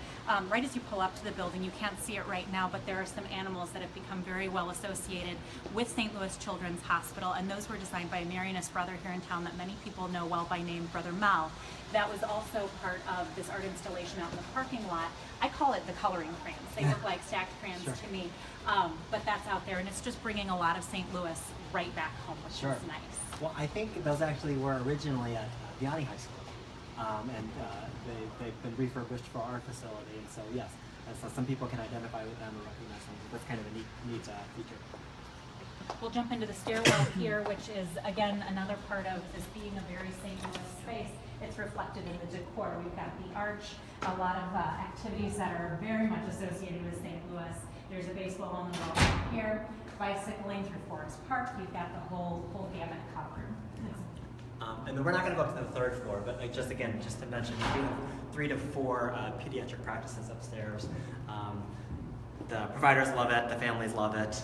S1: right as you pull up to the building, you can't see it right now, but there are some animals that have become very well associated with St. Louis Children's Hospital, and those were designed by a Marianist brother here in town that many people know well by name, Brother Mel. that was also part of this art installation out in the parking lot. I call it the coloring crayons. They look like stacked crayons to me, but that's out there, and it's just bringing a lot of St. Louis right back home, which is nice.
S2: Well, I think those actually were originally at Vianney High School, and they've been refurbished for our facility, and so yes, so some people can identify with them and recognize them. That's kind of a neat feature.
S1: We'll jump into the stairwell here, which is, again, another part of this being a very St. Louis space. It's reflected in the decor. We've got the arch, a lot of activities that are very much associated with St. Louis. There's a baseball on the wall here, bicycling through Forest Park. You've got the whole gamut covered.
S2: And then we're not going to go up to the third floor, but just to mention, we do have 3 to 4 pediatric practices upstairs. The providers love it, the families love it.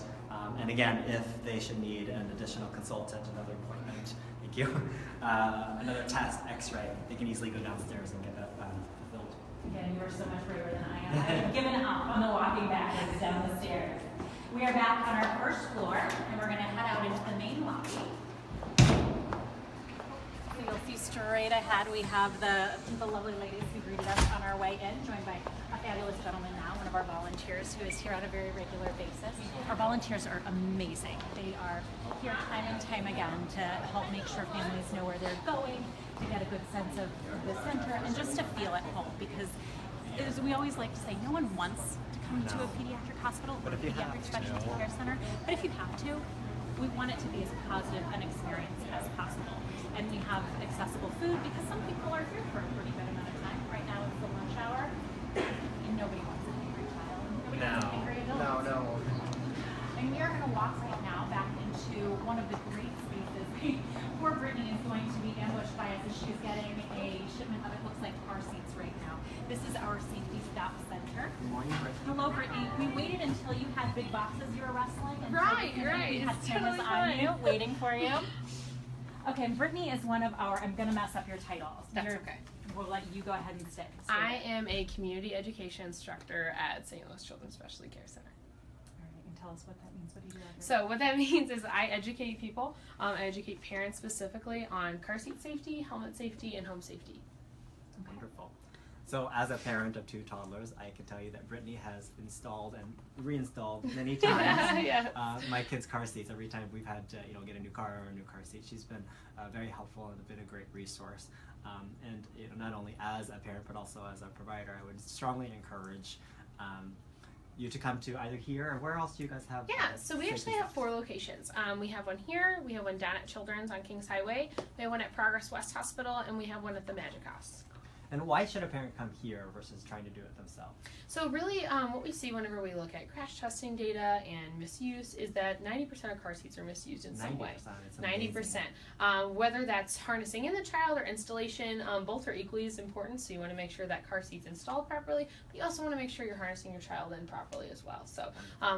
S2: And again, if they should need an additional consultant, another appointment, thank you, another test, x-ray, they can easily go downstairs and get that fulfilled.
S1: Again, you are so much braver than I am. I have given up on the walking backwards down the stairs. We are back on our first floor, and we're going to head out into the main lobby. So you'll see straight ahead we have the lovely ladies who greeted us on our way in, joined by a fabulous gentleman now, one of our volunteers who is here on a very regular basis. Our volunteers are amazing. They are here time and time again to help make sure families know where they're going, to get a good sense of the center, and just to feel at home, because as we always like to say, no one wants to come to a pediatric hospital or a pediatric specialty care center, but if you have to, we want it to be as positive an experience as possible. And we have accessible food because some people are here for a pretty good amount of time. Right now it's the lunch hour, and nobody wants an angry child. Nobody wants an angry adult.
S2: No.
S1: And we are going to walk right now back into one of the great spaces. Poor Brittany is going to be ambushed by us as she's getting a shipment of, it looks like, car seats right now. This is our safety stop center.
S2: Good morning, Brittany.
S1: Hello, Brittany. We waited until you had big boxes you were wrestling.
S9: Right.
S1: We had cameras on you, waiting for you. Okay, Brittany is one of our, I'm going to mess up your titles.
S13: That's okay.
S1: We'll let you go ahead and stay.
S13: I am a community education instructor at St. Louis Children's Specialty Care Center.
S1: All right, and tell us what that means. What do you do?
S13: So what that means is I educate people, I educate parents specifically on car seat safety, helmet safety, and home safety.
S1: Okay.
S2: Wonderful. So as a parent of 2 toddlers, I can tell you that Brittany has installed and reinstalled many times
S13: Yes.
S2: My kids' car seats. Every time we've had to get a new car or a new car seat, she's been very helpful and been a great resource. And not only as a parent but also as a provider, I would strongly encourage you to come to either here or where else do you guys have?
S13: Yeah, so we actually have 4 locations. We have one here, we have one down at Children's on Kings Highway, we have one at Progress West Hospital, and we have one at the Magic House.
S2: And why should a parent come here versus trying to do it themselves?
S13: So really, what we see whenever we look at crash testing data and misuse is that 90% of car seats are misused in some way. 90%. Whether that's harnessing in the child or installation, both are equally as important. So you want to make sure that car seat's installed properly, but you also want to make sure you're harnessing your child in properly as well. So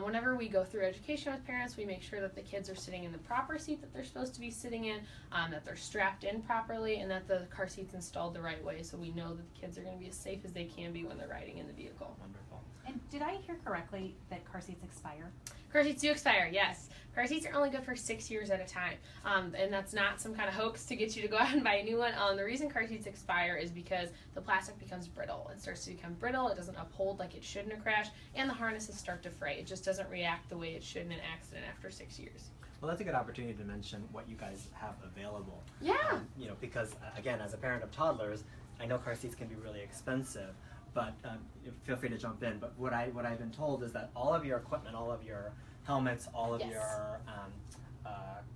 S13: whenever we go through education with parents, we make sure that the kids are sitting in the proper seat that they're supposed to be sitting in, that they're strapped in properly, and that the car seat's installed the right way, so we know that the kids are going to be as safe as they can be when they're riding in the vehicle.
S2: Wonderful.
S1: And did I hear correctly that car seats expire?
S13: Car seats do expire, yes. Car seats are only good for 6 years at a time, and that's not some kind of hoax to get you to go out and buy a new one. The reason car seats expire is because the plastic becomes brittle. It starts to become brittle, it doesn't uphold like it should in a crash, and the harnesses start to fray. It just doesn't react the way it should in an accident after 6 years.
S2: Well, that's a good opportunity to mention what you guys have available.
S13: Yeah.
S2: Because again, as a parent of toddlers, I know car seats can be really expensive, but feel free to jump in. But what I've been told is that all of your equipment, all of your helmets, all of your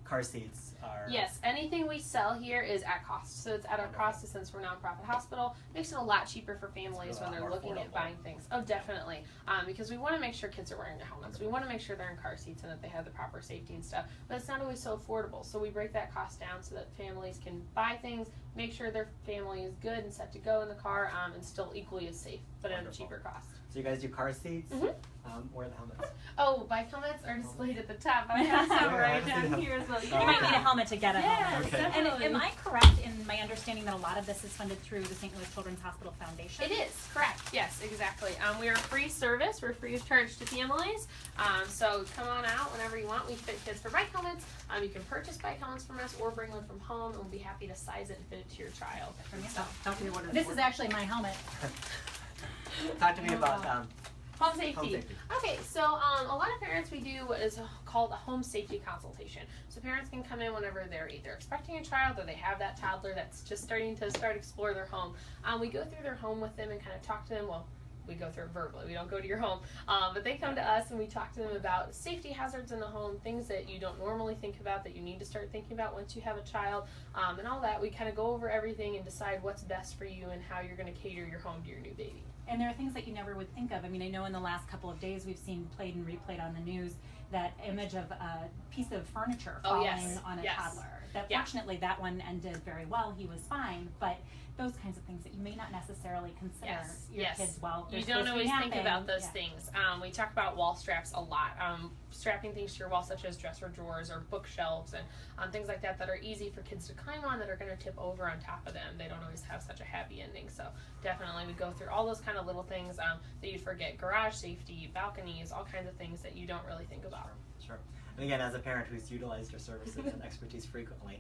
S2: car seats are...
S13: Yes, anything we sell here is at cost. So it's at our cost since we're a nonprofit hospital. Makes it a lot cheaper for families when they're looking at buying things. Oh, definitely. Because we want to make sure kids are wearing their helmets. We want to make sure they're in car seats and that they have the proper safety and stuff. But it's not always so affordable. So we break that cost down so that families can buy things, make sure their family is good and set to go in the car, and still equally as safe, but at a cheaper cost.
S2: So you guys do car seats?
S13: Mm-hmm.
S2: Where are the helmets?
S13: Oh, bike helmets are displayed at the top, but I have some right down here as well.
S1: You might need a helmet to get a helmet.
S13: Yes,
S1: And
S13: definitely.
S1: am I correct in my understanding that a lot of this is funded through the St. Louis Children's Hospital Foundation?
S13: It is, correct. Yes, exactly. We are a free service. We're free of charge to families. So come on out whenever you want. We fit kids for bike helmets. You can purchase bike helmets from us or bring one from home, and we'll be happy to size it and fit it to your child. So,
S1: This is actually my helmet.
S2: Talk to me about
S13: home safety.
S2: Home safety.
S13: Okay, so a lot of parents, we do what is called a home safety consultation. So parents can come in whenever they're either expecting a child or they have that toddler that's just starting to explore their home. We go through their home with them and kind of talk to them. Well, we go through it verbally. We don't go to your home. But they come to us and we talk to them about safety hazards in the home, things that you don't normally think about that you need to start thinking about once you have a child, and all that. We kind of go over everything and decide what's best for you and how you're going to cater your home to your new baby.
S1: And there are things that you never would think of. I mean, I know in the last couple of days we've seen played and replayed on the news that image of a piece of furniture falling on a toddler. That fortunately that one ended very well. He was fine, but those kinds of things that you may not necessarily consider your kids while they're
S13: you don't always think about those
S1: Yeah.
S13: things. We talk about wall straps a lot. Strapping things to your wall, such as dresser drawers or bookshelves and things like that are easy for kids to climb on that are going to tip over on top of them. They don't always have such a happy ending. So definitely we go through all those kind of little things that you'd forget. Garage safety, balconies, all kinds of things that you don't really think about.
S2: Sure. And again, as a parent who's utilized your services and expertise frequently,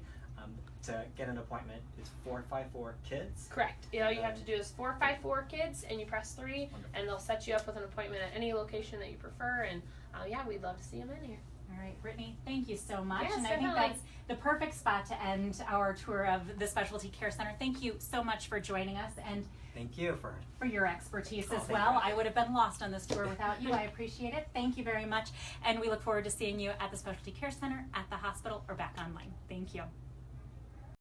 S2: to get an appointment, it's 454 kids.
S13: Correct. All you have to do is 454 kids, and you press 3, and they'll set you up with an appointment at any location that you prefer. And yeah, we'd love to see them in here.
S1: All right, Brittany, thank you so much.
S13: Yes,
S1: and I think
S13: definitely.
S1: that's the perfect spot to end our tour of the Specialty Care Center. Thank you so much for joining us and
S2: Thank you for
S1: your expertise as
S2: thank
S1: well.
S2: you.
S1: I would have been lost on this tour without you. I appreciate it. Thank you very much. And we look forward to seeing you at the Specialty Care Center, at the hospital, or back online. Thank you.